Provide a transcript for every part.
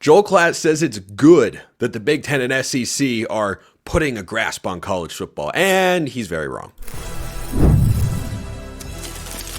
Joel Klatt says it's good that the Big Ten and SEC are putting a grasp on college football, and he's very wrong.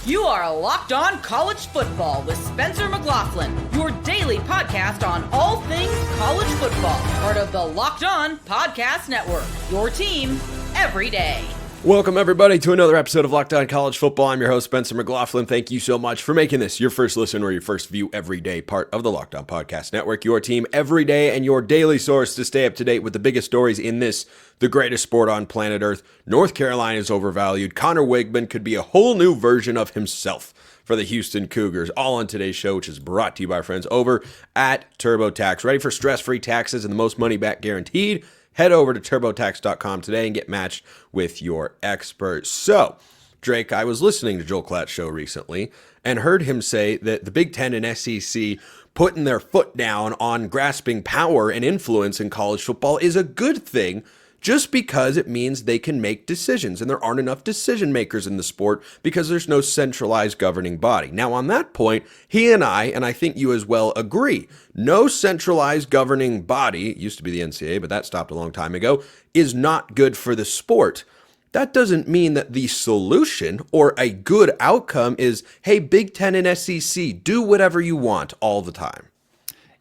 You are Locked On College Football with Spencer McLaughlin, your daily podcast on all things college football. Part of the Locked On Podcast Network, your team every day. Welcome, everybody, to another episode of Locked On College Football. I'm your host, Spencer McLaughlin. Thank you so much for making this your first listen or your first view every day, part of the Locked On Podcast Network, your team every day and your daily source to stay up to date with the biggest stories in this, the greatest sport on planet Earth. North Carolina is overvalued. Conner Weigman could be a whole new version of himself for the Houston Cougars, all on today's show, which is brought to you by our friends over at TurboTax. Ready for stress-free taxes and the most money back guaranteed? Head over to TurboTax.com today and get matched with your expert. So, Drake, I was listening to Joel Klatt's show recently and heard him say that the Big Ten and SEC putting their foot down on grasping power and influence in college football is a good thing, just because it means they can make decisions, and there aren't enough decision makers in the sport because there's no centralized governing body. Now, on that point, he and I think you as well, agree. No centralized governing body, it used to be the NCAA, but that stopped a long time ago, is not good for the sport. That doesn't mean that the solution or a good outcome is, hey, Big Ten and SEC, do whatever you want all the time.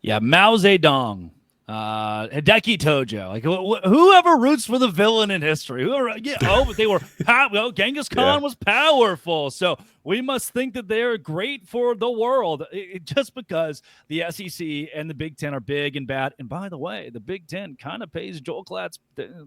Yeah, Mao Zedong. Hideki Tojo, like whoever roots for the villain in history, but they were, Genghis Khan was powerful, so we must think that they're great for the world. Just because the SEC and the Big Ten are big and bad, and by the way, the Big Ten kind of pays Joel Klatt's,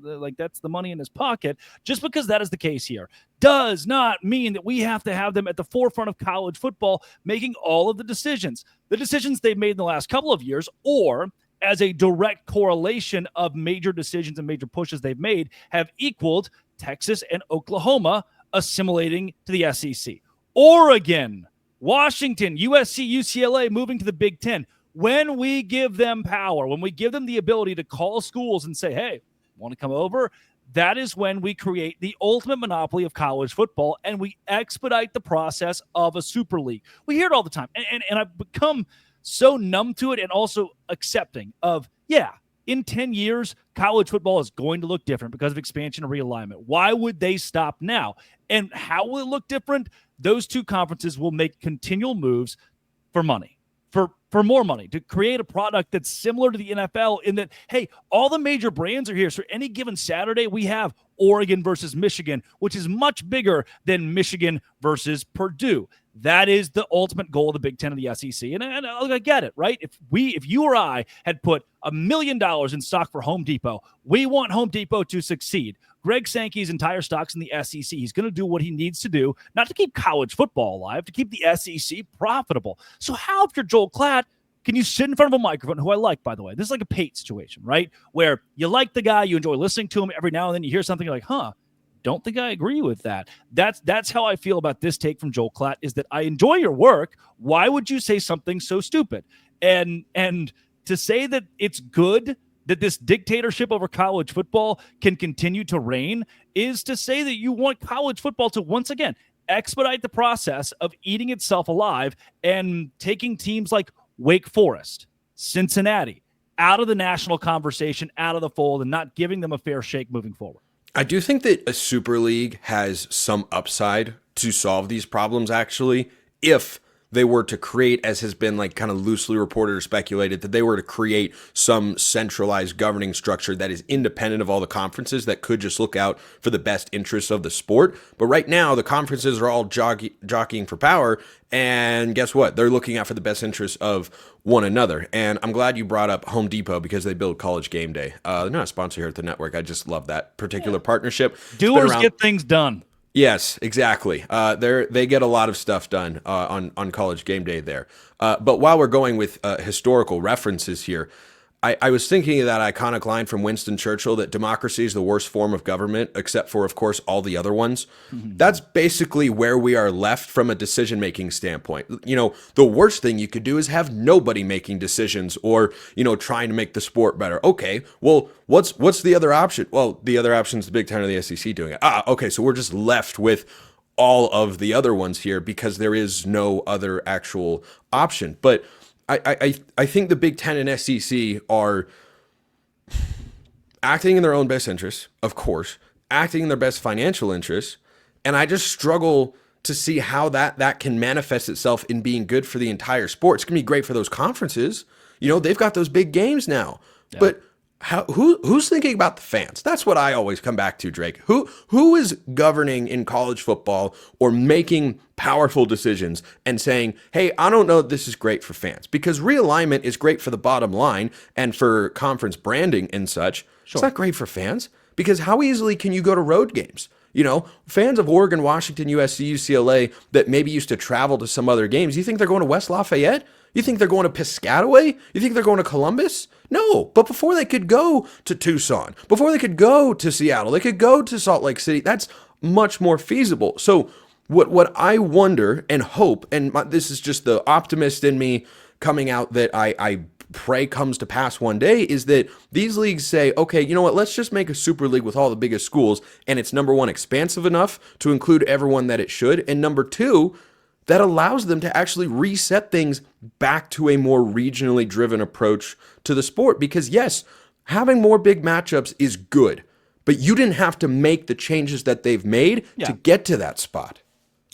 like that's the money in his pocket. Just because that is the case here does not mean that we have to have them at the forefront of college football, making all of the decisions they've made in the last couple of years, or as a direct correlation of major decisions and major pushes they've made, have equaled Texas and Oklahoma assimilating to the SEC. Oregon, Washington, USC, UCLA moving to the Big Ten. When we give them power, when we give them the ability to call schools and say, hey, want to come over? That is when we create the ultimate monopoly of college football, and we expedite the process of a super league. We hear it all the time, and I've become so numb to it, and also accepting of, in 10 years, college football is going to look different because of expansion and realignment. Why would they stop now? And how will it look different? Those two conferences will make continual moves for money, for more money, to create a product that's similar to the NFL in that, hey, all the major brands are here. So any given Saturday, we have Oregon versus Michigan, which is much bigger than Michigan versus Purdue. That is the ultimate goal of the Big Ten and the SEC. And I get it, right? If you or I had put $1 million in stock for Home Depot, we want Home Depot to succeed. Greg Sankey's entire stock's in the SEC. He's going to do what he needs to do, not to keep college football alive, to keep the SEC profitable. So how, if you're Joel Klatt, can you sit in front of a microphone, who I like, by the way? This is like a Pate situation, right? Where you like the guy, you enjoy listening to him, every now and then you hear something, you're like, don't think I agree with that. That's how I feel about this take from Joel Klatt, is that I enjoy your work. Why would you say something so stupid? And to say that it's good that this dictatorship over college football can continue to reign is to say that you want college football to, once again, expedite the process of eating itself alive and taking teams like Wake Forest, Cincinnati, out of the national conversation, out of the fold, and not giving them a fair shake moving forward. I do think that a super league has some upside to solve these problems, actually, if they were to create, as has been like kind of loosely reported or speculated, that they were to create some centralized governing structure that is independent of all the conferences that could just look out for the best interests of the sport. But right now, the conferences are all jockeying for power, and guess what? They're looking out for the best interests of one another. And I'm glad you brought up Home Depot because they build College Game Day. They're not a sponsor here at the network. I just love that particular partnership. Doers get things done. Yes, exactly. They get a lot of stuff done on College Game Day there. But while we're going with historical references here, I was thinking of that iconic line from Winston Churchill that democracy is the worst form of government, except for, of course, all the other ones. Mm-hmm. That's basically where we are left from a decision-making standpoint. You know, the worst thing you could do is have nobody making decisions or, trying to make the sport better. Okay, well, what's the other option? Well, the other option is the Big Ten or the SEC doing it. Okay, so we're just left with all of the other ones here because there is no other actual option. But I think the Big Ten and SEC are acting in their own best interests, of course, acting in their best financial interests, and I just struggle to see how that can manifest itself in being good for the entire sport. It's going to be great for those conferences. They've got those big games now. Yeah. But who's thinking about the fans? That's what I always come back to, Drake. Who is governing in college football or making powerful decisions and saying, hey, I don't know if this is great for fans? Because realignment is great for the bottom line and for conference branding and such. Sure. It's not great for fans, because how easily can you go to road games? Fans of Oregon, Washington, USC, UCLA that maybe used to travel to some other games, you think they're going to West Lafayette? You think they're going to Piscataway? You think they're going to Columbus? No, but before they could go to Tucson, before they could go to Seattle, they could go to Salt Lake City. That's much more feasible. So what I wonder and hope, and this is just the optimist in me coming out that I pray comes to pass one day, is that these leagues say, okay, you know what, let's just make a super league with all the biggest schools, and it's number one, expansive enough to include everyone that it should, and number two, that allows them to actually reset things back to a more regionally driven approach to the sport. Because yes, having more big matchups is good, but you didn't have to make the changes that they've made to get to that spot.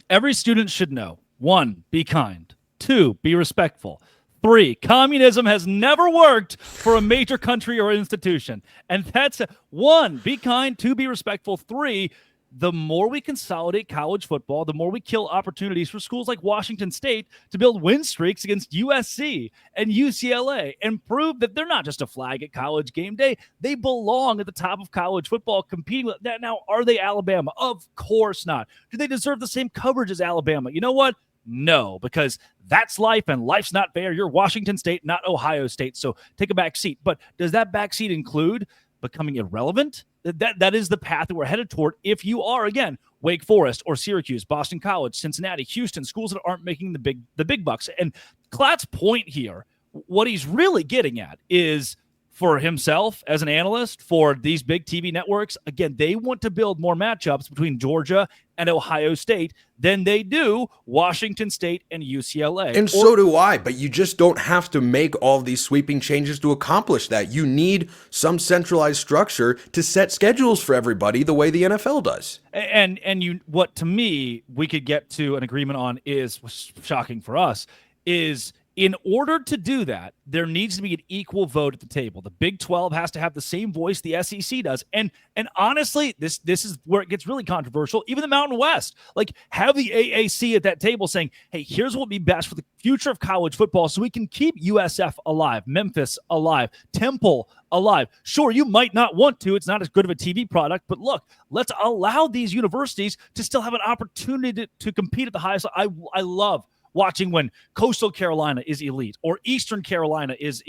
Every student should know: 1, be kind; 2, be respectful; 3, communism has never worked for a major country or institution. And that's 1, be kind; 2, be respectful; 3, the more we consolidate college football, the more we kill opportunities for schools like Washington State to build win streaks against USC and UCLA and prove that they're not just a flag at college game day. They belong at the top of college football competing with that. Now, are they Alabama? Of course not. Do they deserve the same coverage as Alabama? You know what? No, because that's life, and life's not fair. You're Washington State, not Ohio State, so take a back seat. But does that back seat include becoming irrelevant? That is the path that we're headed toward if you are, again, Wake Forest or Syracuse, Boston College, Cincinnati, Houston, schools that aren't making the big bucks. And Klatt's point here, what he's really getting at is, for himself as an analyst, for these big TV networks, again, they want to build more matchups between Georgia and Ohio State than they do Washington State and UCLA. And so do I, but you just don't have to make all these sweeping changes to accomplish that. You need some centralized structure to set schedules for everybody the way the NFL does. And what to me we could get to an agreement on is, shocking for us, is in order to do that, there needs to be an equal vote at the table. The Big 12 has to have the same voice the SEC does. And honestly, this is where it gets really controversial. Even the Mountain West, like, have the AAC at that table saying, hey, here's what would be best for the future of college football so we can keep USF alive, Memphis alive, Temple alive. Sure, you might not want to. It's not as good of a TV product, but look, let's allow these universities to still have an opportunity to compete at the highest. I love watching when Coastal Carolina is elite or Eastern Carolina is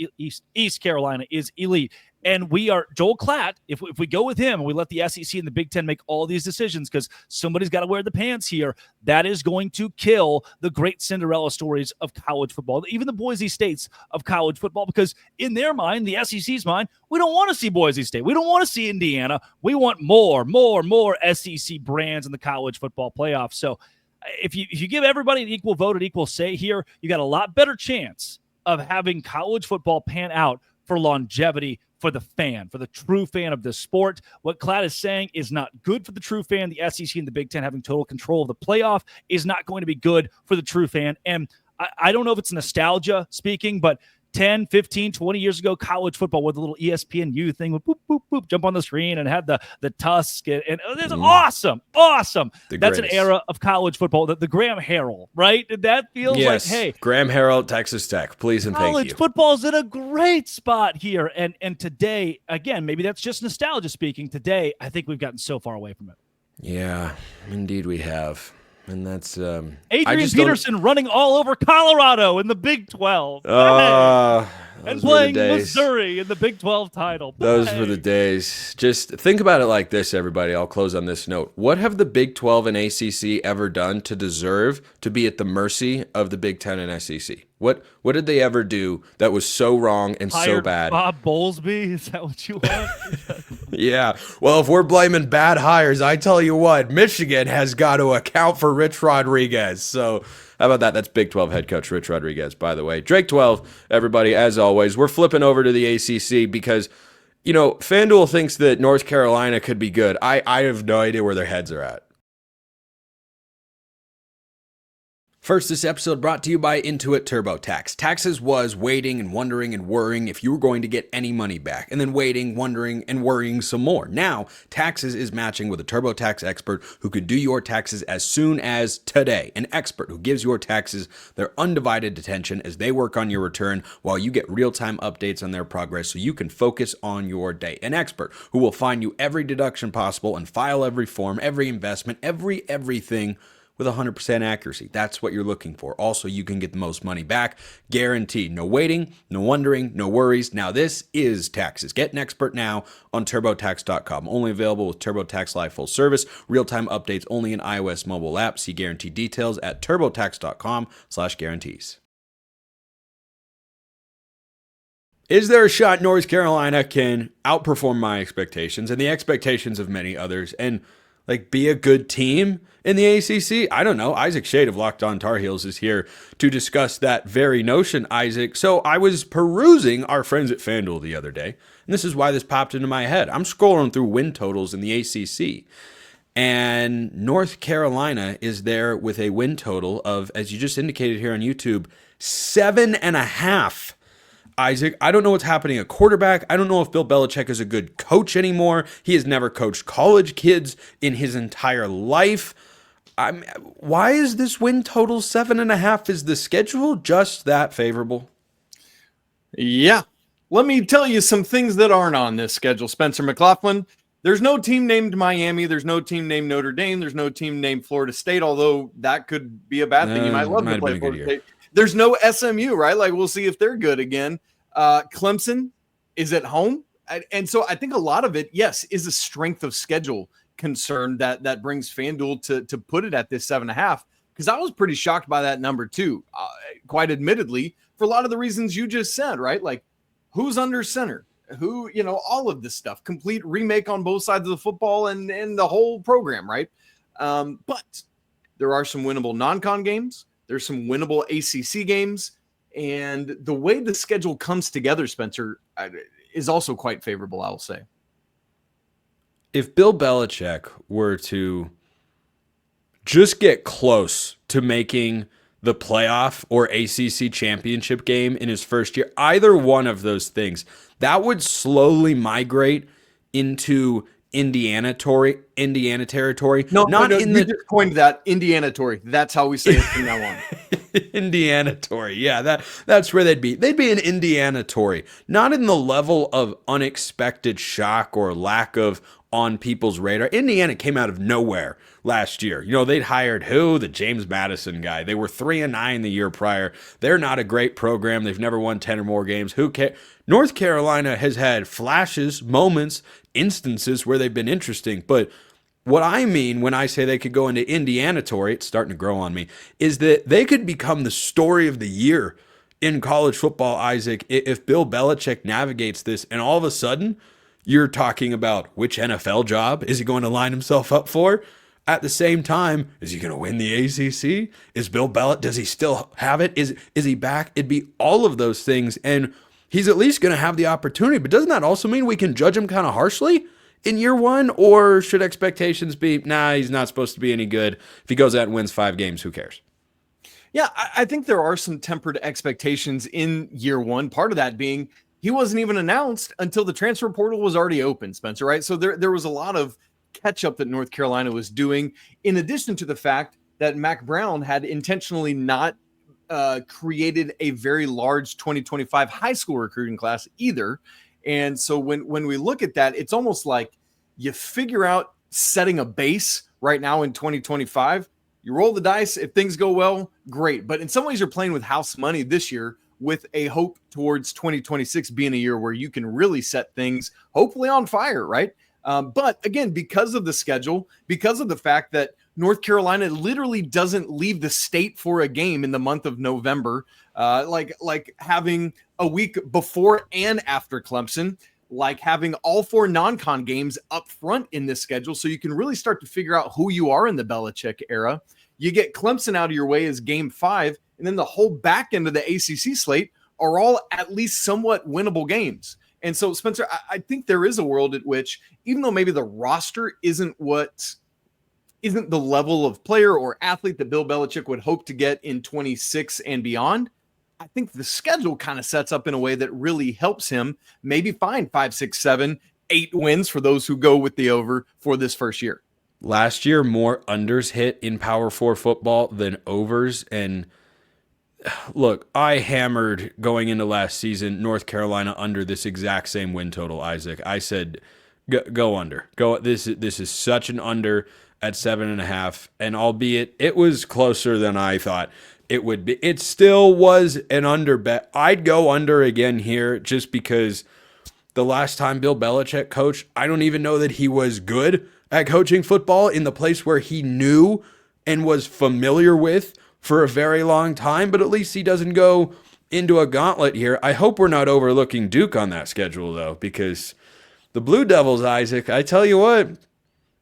East Carolina is elite. And we are Joel Klatt. If we go with him and we let the SEC and the Big Ten make all these decisions because somebody's got to wear the pants here, that is going to kill the great Cinderella stories of college football, even the Boise States of college football, because in their mind, the SEC's mind, we don't want to see Boise State. We don't want to see Indiana. We want more SEC brands in the college football playoffs. So if you give everybody an equal vote, an equal say here, you got a lot better chance of having college football pan out for longevity for the fan, for the true fan of the sport. What Klatt is saying is not good for the true fan. The SEC and the Big Ten having total control of the playoff is not going to be good for the true fan. And I don't know if it's nostalgia speaking, but 10, 15, 20 years ago, college football with a little ESPNU thing would boop, boop, boop, jump on the screen and have the tusk. And it's awesome. That's an era of college football, the Graham Harrell, right? That feels like, hey. Graham Harrell, Texas Tech, please and thank you. College football's in a great spot here. And today, again, maybe that's just nostalgia speaking. Today, I think we've gotten so far away from it. Yeah, indeed we have. And that's Adrian Peterson running all over Colorado in the Big 12. And playing Missouri in the Big 12 title. Those were the days. Just think about it like this, everybody. I'll close on this note. What have the Big 12 and ACC ever done to deserve to be at the mercy of the Big 10 and SEC? What did they ever do that was so wrong and so bad? Bob Bowlesby? Is that what you want? Yeah. Well, if we're blaming bad hires, I tell you what, Michigan has got to account for Rich Rodriguez. So how about that? That's Big 12 head coach Rich Rodriguez, by the way. Drake 12, everybody, as always. We're flipping over to the ACC because, FanDuel thinks that North Carolina could be good. I have no idea where their heads are at. First, this episode brought to you by Intuit TurboTax. Taxes was waiting and wondering and worrying if you were going to get any money back, and then waiting, wondering, and worrying some more. Now, Taxes is matching with a TurboTax expert who could do your taxes as soon as today. An expert who gives your taxes their undivided attention as they work on your return while you get real-time updates on their progress so you can focus on your day. An expert who will find you every deduction possible and file every form, every investment, everything with 100% accuracy. That's what you're looking for. Also, you can get the most money back, guaranteed. No waiting, no wondering, no worries. Now, this is Taxes. Get an expert now on TurboTax.com. Only available with TurboTax Live full service. Real-time updates only in iOS mobile app. See guarantee details at TurboTax.com/guarantees. Is there a shot North Carolina can outperform my expectations and the expectations of many others and be a good team in the ACC? I don't know. Isaac Schade of Locked On Tar Heels is here to discuss that very notion, Isaac. So I was perusing our friends at FanDuel the other day, and this is why this popped into my head. I'm scrolling through win totals in the ACC, and North Carolina is there with a win total of, as you just indicated here on YouTube, 7.5. Isaac, I don't know what's happening at quarterback. I don't know if Bill Belichick is a good coach anymore. He has never coached college kids in his entire life. Why is this win total 7.5? Is the schedule just that favorable? Yeah. Let me tell you some things that aren't on this schedule, Spencer McLaughlin. There's no team named Miami. There's no team named Notre Dame. There's no team named Florida State, although that could be a bad thing. You might love to play Florida State. There's no SMU, right? We'll see if they're good again. Clemson is at home. And so I think a lot of it, yes, is a strength of schedule concern that brings FanDuel to put it at this 7.5, because I was pretty shocked by that number too, quite admittedly, for a lot of the reasons you just said, right? Who's under center, who, all of this stuff, complete remake on both sides of the football and the whole program, right? But there are some winnable non-con games. There's some winnable ACC games. And the way the schedule comes together, Spencer, is also quite favorable, I will say. If Bill Belichick were to just get close to making the playoff or ACC championship game in his first year, either one of those things, that would slowly migrate into Indiana territory. No, you just coined that, Indiana Tory. That's how we say it from now on. Indiana Tory. Yeah, that's where they'd be. They'd be an Indiana Tory. Not in the level of unexpected shock or lack of on people's radar. Indiana came out of nowhere last year. They'd hired the James Madison guy. They were 3-9 the year prior. They're not a great program. They've never won 10 or more games. Who cares? North Carolina has had flashes, moments, instances where they've been interesting. But what I mean when I say they could go into Indiana Tory, it's starting to grow on me, is that they could become the story of the year in college football, Isaac, if Bill Belichick navigates this, and all of a sudden you're talking about which NFL job is he going to line himself up for? At the same time, is he going to win the ACC? Is Bill Belichick, does he still have it? Is he back? It'd be all of those things, and he's at least going to have the opportunity. But doesn't that also mean we can judge him kind of harshly in year one? Or should expectations be, he's not supposed to be any good. If he goes out and wins 5 games, who cares? Yeah, I think there are some tempered expectations in year one. Part of that being he wasn't even announced until the transfer portal was already open, Spencer, right? So there was a lot of catch-up that North Carolina was doing, in addition to the fact that Mac Brown had intentionally not created a very large 2025 high school recruiting class either. And so when we look at that, it's almost like you figure out setting a base right now in 2025. You roll the dice. If things go well, great. But in some ways, you're playing with house money this year with a hope towards 2026 being a year where you can really set things hopefully on fire, right? But again, because of the schedule, because of the fact that North Carolina literally doesn't leave the state for a game in the month of November, like having a week before and after Clemson, like having all 4 non-con games up front in this schedule so you can really start to figure out who you are in the Belichick era. You get Clemson out of your way as game 5, and then the whole back end of the ACC slate are all at least somewhat winnable games. And so, Spencer, I think there is a world at which, even though maybe the roster isn't the level of player or athlete that Bill Belichick would hope to get in 26 and beyond, I think the schedule kind of sets up in a way that really helps him maybe find 5, 6, 7, 8 wins for those who go with the over for this first year. Last year, more unders hit in Power 4 football than overs. And look, I hammered going into last season North Carolina under this exact same win total, Isaac. I said, go under. This is such an under at 7.5. And albeit it was closer than I thought it would be, it still was an under bet. I'd go under again here just because the last time Bill Belichick coached, I don't even know that he was good at coaching football in the place where he knew and was familiar with for a very long time, but at least he doesn't go into a gauntlet here. I hope we're not overlooking Duke on that schedule, though, because the Blue Devils, Isaac, I tell you what,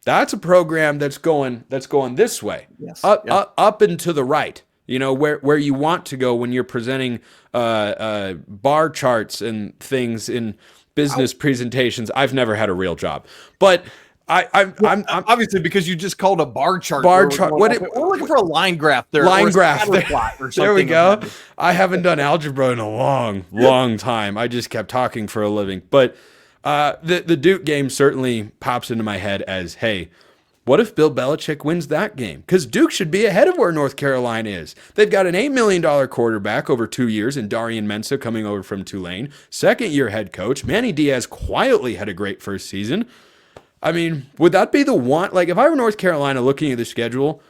that's a program that's going this way, yes, up and to the right. You know, where you want to go when you're presenting bar charts and things in business presentations. I've never had a real job, but I'm obviously, because you just called a bar chart. Bar chart. We're looking for a line graph there. Line graph. There we go. Like I haven't done algebra in a long time. I just kept talking for a living. But the Duke game certainly pops into my head as, hey, what if Bill Belichick wins that game? Because Duke should be ahead of where North Carolina is. They've got an $8 million quarterback over 2 years in Darian Mensah coming over from Tulane. Second-year head coach. Manny Diaz quietly had a great first season. I mean, would that be the one? Like, if I were North Carolina looking at the schedule,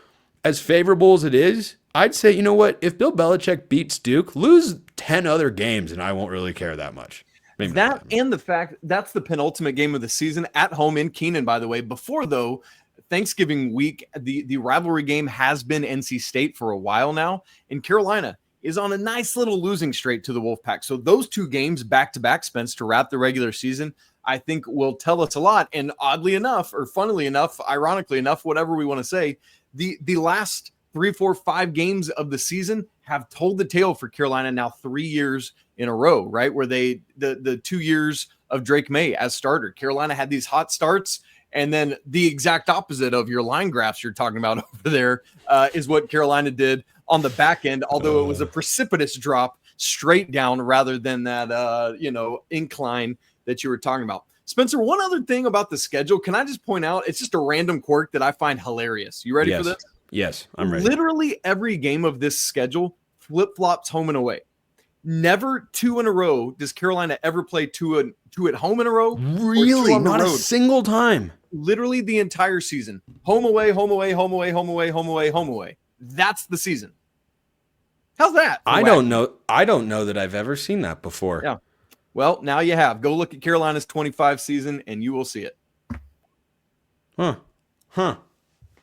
as favorable as it is, I'd say, you know what? If Bill Belichick beats Duke, lose 10 other games, and I won't really care that much. Maybe that and the fact that's the penultimate game of the season at home in Kenan, by the way. Before, though, Thanksgiving week, the rivalry game has been NC State for a while now, and Carolina is on a nice little losing streak to the Wolfpack. So those 2 games back-to-back, Spence, to wrap the regular season, I think will tell us a lot. And oddly enough, or funnily enough, ironically enough, whatever we want to say, the last 3, 4, 5 games of the season have told the tale for Carolina now 3 years in a row, right? Where the 2 years of Drake May as starter, Carolina had these hot starts. And then the exact opposite of your line graphs you're talking about over there is what Carolina did on the back end, although it was a precipitous drop straight down rather than that, incline that you were talking about. Spencer, one other thing about the schedule, can I just point out, it's just a random quirk that I find hilarious. You ready for this? Yes, I'm ready. Literally every game of this schedule flip-flops home and away. Never 2 in a row does Carolina ever play 2 at home in a row. Really? Not a single time. Literally the entire season. Home away, home away, home away, home away, home away, home away. That's the season. How's that? I don't know that I've ever seen that before. Yeah. Well, now you have. Go look at Carolina's 25 season and you will see it. Huh.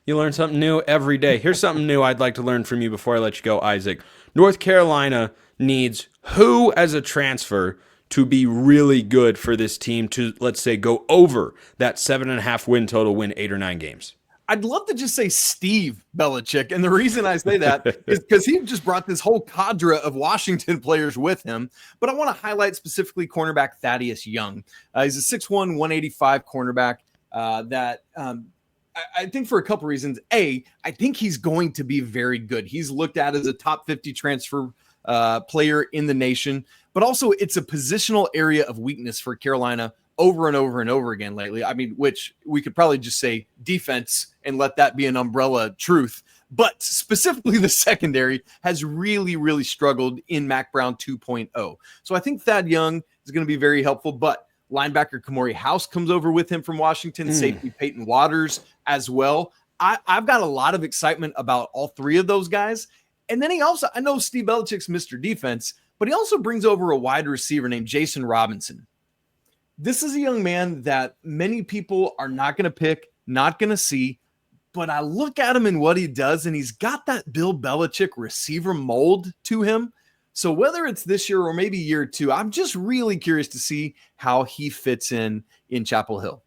You learn something new every day. Here's something new I'd like to learn from you before I let you go, Isaac. North Carolina needs who as a transfer to be really good for this team to, let's say, go over that 7.5 win total, win 8 or 9 games? I'd love to just say Steve Belichick. And the reason I say that is because he just brought this whole cadre of Washington players with him. But I want to highlight specifically cornerback Thaddeus Young. He's a 6'1", 185 cornerback that I think for a couple reasons. A, I think he's going to be very good. He's looked at as a top 50 transfer player in the nation. But also it's a positional area of weakness for Carolina over and over and over again lately. I mean, which we could probably just say defense and let that be an umbrella truth. But specifically the secondary has really, really struggled in Mac Brown 2.0. So I think Thad Young is going to be very helpful. But linebacker Kamori House comes over with him from Washington. Safety Peyton Waters as well. I've got a lot of excitement about all 3 of those guys. And then I know Steve Belichick's Mr. Defense, but he also brings over a wide receiver named Jason Robinson. This is a young man that many people are not going to pick, not going to see, but I look at him and what he does, and he's got that Bill Belichick receiver mold to him. So whether it's this year or maybe year 2, I'm just really curious to see how he fits in Chapel Hill.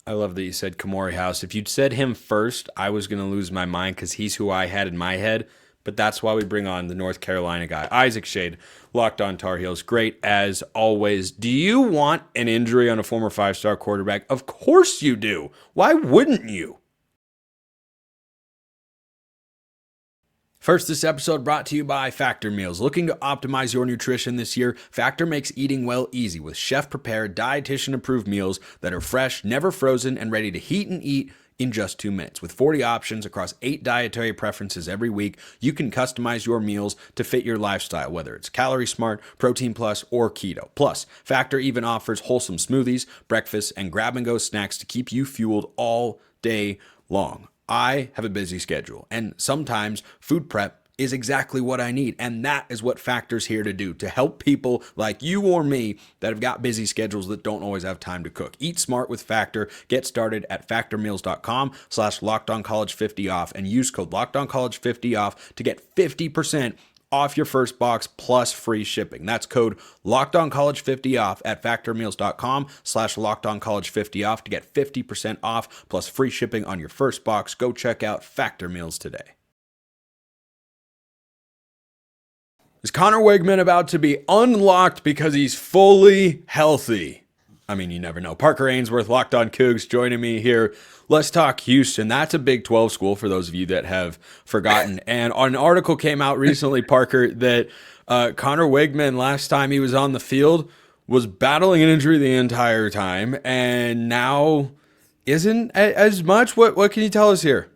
I love that you said Kamori House. If you'd said him first, I was going to lose my mind because he's who I had in my head. But that's why we bring on the North Carolina guy, Isaac Schade, Locked On Tar Heels. Great as always. Do you want an injury on a former 5-star quarterback? Of course you do. Why wouldn't you? First, this episode brought to you by Factor Meals. Looking to optimize your nutrition this year? Factor makes eating well easy with chef-prepared, dietitian-approved meals that are fresh, never frozen, and ready to heat and eat in just 2 minutes. With 40 options across 8 dietary preferences every week, you can customize your meals to fit your lifestyle, whether it's Calorie Smart, Protein Plus, or Keto. Plus, Factor even offers wholesome smoothies, breakfasts, and grab-and-go snacks to keep you fueled all day long. I have a busy schedule, and sometimes food prep is exactly what I need, and that is what Factor's here to do, to help people like you or me that have got busy schedules that don't always have time to cook. Eat smart with Factor. Get started at factormeals.com/LockedOnCollege50off and use code LockedOnCollege50off to get 50% off your first box plus free shipping. That's code LockedOnCollege50off at factormeals.com/LockedOnCollege50off to get 50% off plus free shipping on your first box. Go check out Factor Meals today. Is Conner Weigman about to be unlocked because he's fully healthy? I mean, you never know. Parker Ainsworth, Locked On Cougs, joining me here. Let's talk Houston. That's a Big 12 school for those of you that have forgotten. And an article came out recently, Parker, that Conner Weigman, last time he was on the field, was battling an injury the entire time, and now isn't as much. What can you tell us here?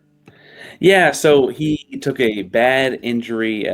Yeah, so he took a bad injury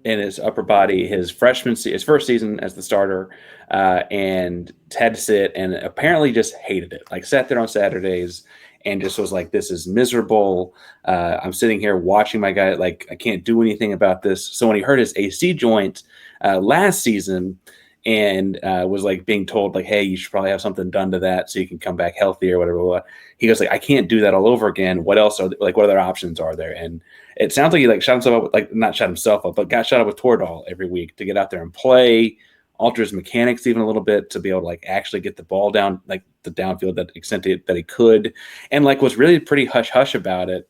in his upper body his first season as the starter, and had to sit and apparently just hated it. Like, sat there on Saturdays and just was like, this is miserable. I'm sitting here watching my guy, like, I can't do anything about this. So when he hurt his AC joint last season and was like being told like, hey, you should probably have something done to that so you can come back healthy or whatever. He goes like, I can't do that all over again. What else are like, what other options are there? And it sounds like he like shot himself up, like not shot himself up, but got shot up with Toradol every week to get out there and play, alter his mechanics even a little bit to be able to like actually get the ball down, like the downfield that extent that he could. And like was really pretty hush hush about it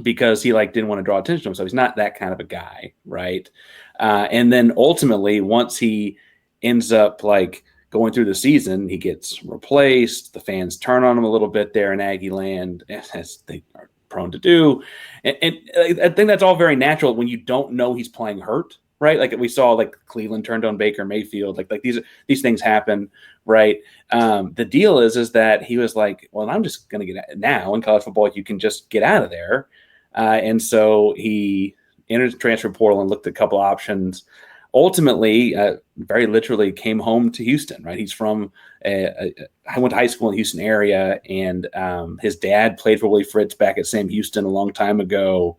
because he like didn't want to draw attention to himself. He's not that kind of a guy. Right. And then ultimately, once he ends up like going through the season, he gets replaced. The fans turn on him a little bit there in Aggie land, as they are prone to do. And I think that's all very natural when you don't know he's playing hurt, right? Like we saw, like Cleveland turned on Baker Mayfield. Like these things happen, right? The deal is that he was like, well, I'm just going to get out. Now in college football, you can just get out of there. And so he entered the transfer portal and looked at a couple options. Ultimately, very literally came home to Houston, right? He's from, I went to high school in the Houston area, and his dad played for Willie Fritz back at Sam Houston a long time ago.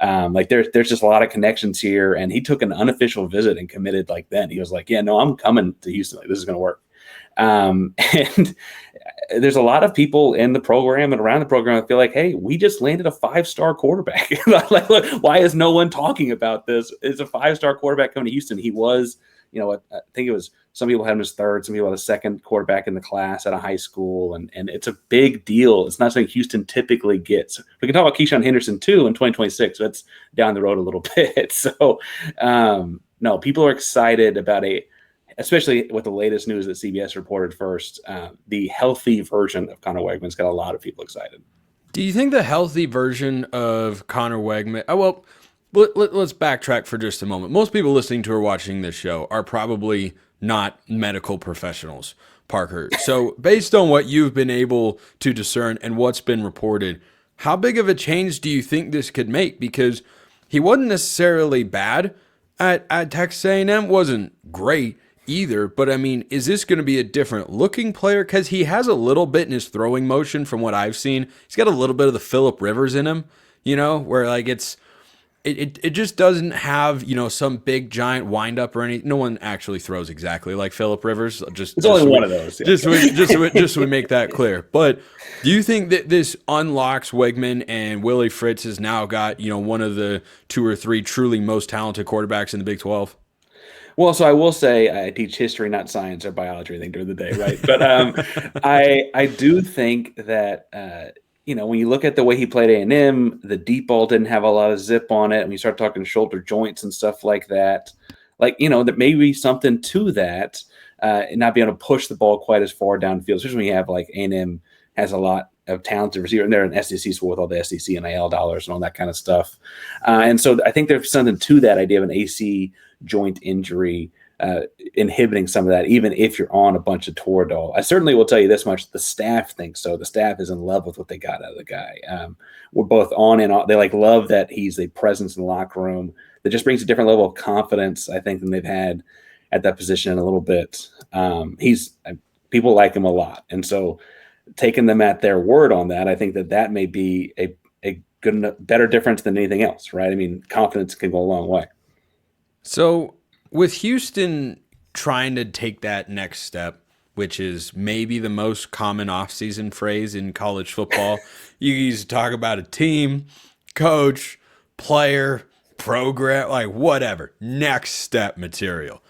Like there's just a lot of connections here, and he took an unofficial visit and committed like then. He was like, yeah, no, I'm coming to Houston. Like, this is going to work. And there's a lot of people in the program and around the program that feel like, hey, we just landed a 5-star quarterback. Like, look, why is no one talking about this? It's a 5-star quarterback coming to Houston. He was, I think it was, some people had him as third, some people had a second quarterback in the class at a high school. And it's a big deal. It's not something Houston typically gets. We can talk about Keyshawn Henderson too in 2026. So that's down the road a little bit. So no, people are excited about especially with the latest news that CBS reported first, the healthy version of Conner Weigman's got a lot of people excited. Do you think the healthy version of Conner Weigman? Well, let's backtrack for just a moment. Most people listening to or watching this show are probably not medical professionals, Parker. So based on what you've been able to discern and what's been reported, how big of a change do you think this could make? Because he wasn't necessarily bad at Texas A&M, wasn't great either, but I mean, is this going to be a different looking player? Because he has a little bit in his throwing motion from what I've seen. He's got a little bit of the Phillip Rivers in him, where like it's it just doesn't have, some big giant windup or anything. No one actually throws exactly like Phillip Rivers. It's only one of those. Yeah. Just so we make that clear. But do you think that this unlocks Weigman and Willie Fritz has now got, one of the 2 or 3 truly most talented quarterbacks in the Big 12? Well, so I will say I teach history, not science or biology or anything during the day, right? But I do think that when you look at the way he played A&M, the deep ball didn't have a lot of zip on it. And you start talking shoulder joints and stuff like that, there may be something to that, and not being able to push the ball quite as far downfield, especially when you have A&M has a lot of talented receiver, and they're an SEC school with all the SEC and NIL dollars and all that kind of stuff. And so I think there's something to that idea of an AC joint injury inhibiting some of that, even if you're on a bunch of Toradol. I certainly will tell you this much: the staff thinks so. The staff is in love with what they got out of the guy. We're both on and off. They love that he's a presence in the locker room that just brings a different level of confidence, I think, than they've had at that position in a little bit. People like him a lot, and so taking them at their word on that, I think that may be a good enough, better difference than anything else, right? I mean, confidence can go a long way. So with Houston trying to take that next step, which is maybe the most common offseason phrase in college football, you used to talk about a team, coach, player, program, whatever, next step material.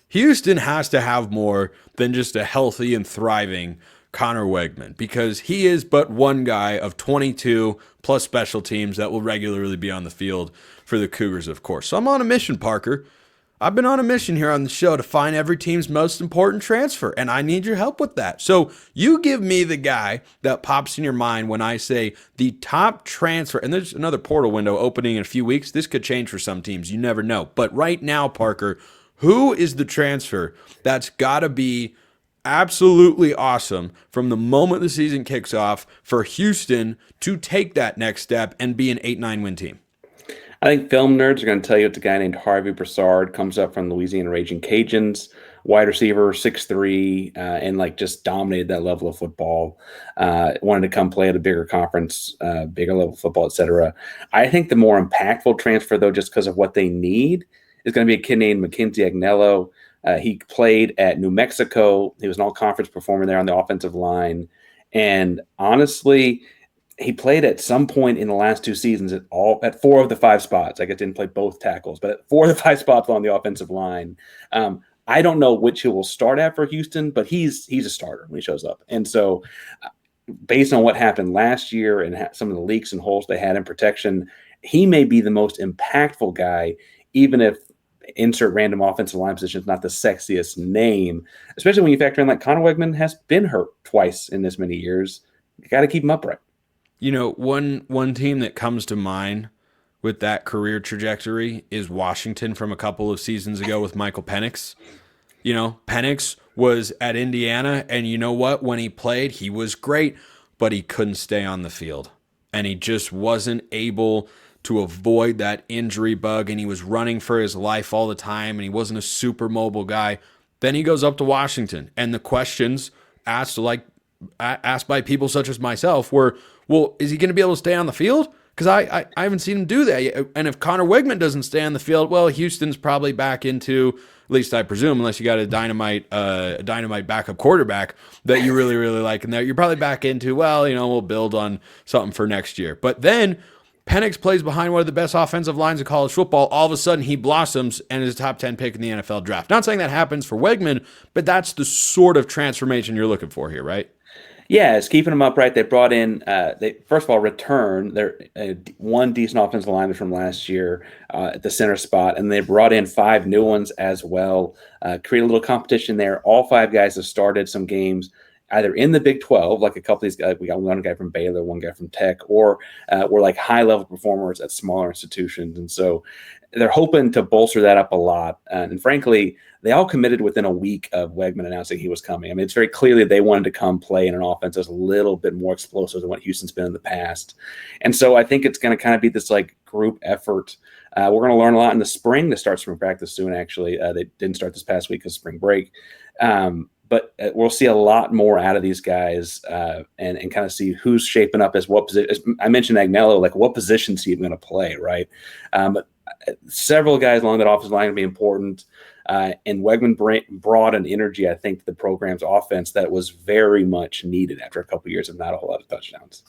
Houston has to have more than just a healthy and thriving Conner Weigman, because he is but one guy of 22 plus special teams that will regularly be on the field for the Cougars, of course. So I'm on a mission, Parker. I've been on a mission here on the show to find every team's most important transfer, and I need your help with that. So you give me the guy that pops in your mind when I say the top transfer, and there's another portal window opening in a few weeks. This could change for some teams. You never know. But right now, Parker, who is the transfer that's got to be absolutely awesome from the moment the season kicks off for Houston to take that next step and be an 8-9 win team? I think film nerds are going to tell you it's a guy named Harvey Broussard, comes up from Louisiana Raging Cajuns, wide receiver, 6'3", and just dominated that level of football. Wanted to come play at a bigger conference, bigger level of football, etc. I think the more impactful transfer, though, just because of what they need, is going to be a kid named Mackenzie Agnello. He played at New Mexico. He was an all-conference performer there on the offensive line. And honestly, he played at some point in the last 2 seasons at 4 of the 5 spots. I guess didn't play both tackles, but at 4 of the 5 spots on the offensive line. I don't know which he will start at for Houston, but he's a starter when he shows up. And so based on what happened last year and some of the leaks and holes they had in protection, he may be the most impactful guy, even if insert random offensive line position is not the sexiest name, especially when you factor in Conner Weigman has been hurt twice in this many years. You got to keep him upright. One team that comes to mind with that career trajectory is Washington from a couple of seasons ago with Michael Penix. Penix was at Indiana, and you know what? When he played, he was great, but he couldn't stay on the field, and he just wasn't able to avoid that injury bug, and he was running for his life all the time, and he wasn't a super mobile guy. Then he goes up to Washington, and the questions asked by people such as myself were, well, is he going to be able to stay on the field? Because I haven't seen him do that. And if Conner Weigman doesn't stay on the field, well, Houston's probably back into, at least I presume, unless you got a dynamite backup quarterback that you really, really like in there, you're probably back into, we'll build on something for next year. But then Penix plays behind one of the best offensive lines of college football. All of a sudden, he blossoms and is a top 10 pick in the NFL draft. Not saying that happens for Weigman, but that's the sort of transformation you're looking for here, right? Yeah, it's keeping them upright. They brought in, they first of all returned their one decent offensive lineman from last year at the center spot, and they brought in 5 new ones as well. Create a little competition there. All 5 guys have started some games either in the Big 12, like a couple of these guys. We got one guy from Baylor, one guy from Tech, or were high-level performers at smaller institutions. And so they're hoping to bolster that up a lot. And frankly, they all committed within a week of Weigman announcing he was coming. I mean, it's very clearly they wanted to come play in an offense that's a little bit more explosive than what Houston's been in the past. And so I think it's going to kind of be this group effort. We're going to learn a lot in the spring. They start spring practice soon, actually. They didn't start this past week because of spring break. but we'll see a lot more out of these guys and kind of see who's shaping up as what position. I mentioned Agnello, like what positions he going to play, right? But several guys along that offensive line will be important. And Weigman brought an energy, I think, to the program's offense that was very much needed after a couple of years of not a whole lot of touchdowns.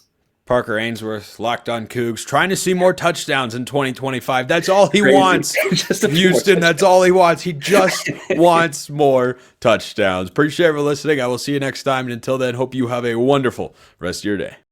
Parker Ainsworth, Locked on Cougs, trying to see more touchdowns in 2025. That's all he wants. Houston, that's all he wants. He just wants more touchdowns. Appreciate you for listening. I will see you next time. And until then, hope you have a wonderful rest of your day.